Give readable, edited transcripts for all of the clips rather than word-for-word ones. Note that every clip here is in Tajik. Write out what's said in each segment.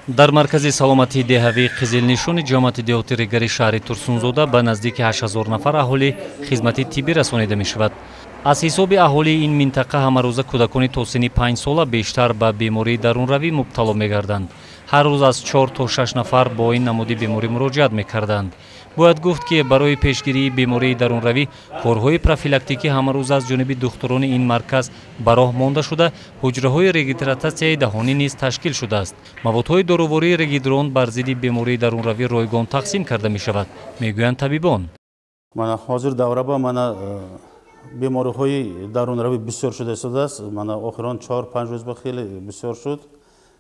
дар маркази саломатии деҳавӣ қизилнишони ҷамъияти деҳоти Регари шаҳри Турсунзода ба наздики 8000 нафар аҳолӣ хизмати тиббӣ расонида мешавад. аз ҳисоби аҳолии ин минтақа ҳамарӯза кӯдакони то синни 5 сола бештар ба бемории дарунравӣ мубтало мегарданд. ҳар рӯз аз 4 то 6 нафар бо ин намуди беморӣ муроҷиат мекарданд. бояд гуфт ки барои пешгирии бемории дарунравӣ корҳои профилактикӣ ҳамарӯз аз ҷониби духтурони ин марказ ба роҳ монда шуда, ҳуҷраҳои регистратсияи даҳонӣ низ ташкил шудааст. маводҳои дорувории регидрон бар зидди бемории дарунравӣ ройгон тақсим карда мешавад, мегӯянд табибон. Мана ҳозир давраба мана бемориҳои дарунравӣ бисёр шуда истодааст. Мана охирон 4-5 рӯз ба хеле бисёр шуд.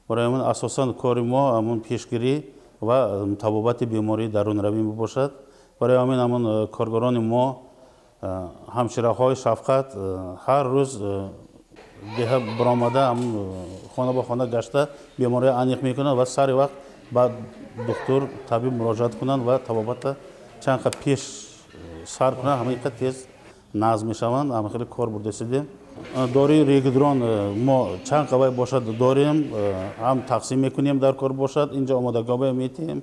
барои ман асосан кори мо ҳамун пешгирӣ ва табобати бемории дарунравӣ мебошад. барои ҳамин ҳамун коргорони мо ҳамшираҳои шафқат ҳар рӯз деҳа баромада хона ба хона гашта бемория аниқ мекунанд ва сари вақт ба духтур табиб муроҷиат кунанд ва табобата чанд қа пеш сар кунанд, ҳамин қа тез назм мешаванд. ҳамин хеле кор бурда истодем. дории регидрон мо чанд қавай бошад дорем, ҳам тақсим мекунем дар кор бошад. инҷа омодагове метиҳем.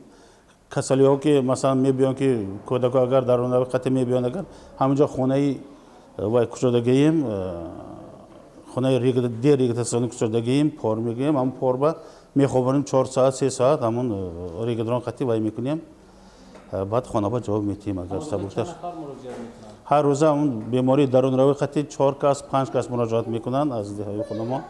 касалиҳо ки масалан мебиёнд ки кӯдако агар дарунравӣ қатъи мебиёнд, агар ҳаминҷа хонаи вай кушодагием, хонаи дерегистратсиони кушодагием, пор мегӯем. ҳамун порба мехобонем 4 соат 3 соат ҳамун регидрон қатъи вай мекунем. баъд хонаба ҷавоб метиҳем. агар сабуктар ҳар рӯза ҳамун бемории дарунравӣ қатъи 4 кас 5 кас муроҷиат мекунанд аз деҳави хуна мо.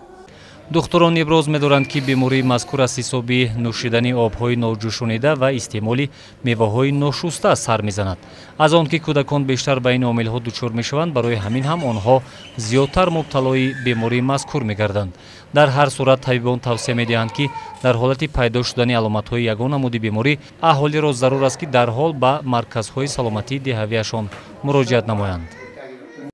духтурон иброз медоранд ки бемории мазкур аз ҳисоби нӯшидани обҳои ноҷӯшонида ва истеъмоли меваҳои ношуста сар мезанад. аз он ки кӯдакон бештар ба ин омилҳо дучор мешаванд, барои ҳамин ҳам онҳо зиёдтар мубталои бемории мазкур мегарданд. дар ҳар сурат табибон тавсия медиҳанд ки дар ҳолати пайдо шудани аломатҳои ягон намуди беморӣ аҳолиро зарур аст ки дарҳол ба марказҳои саломатии деҳавиашон муроҷиат намоянд.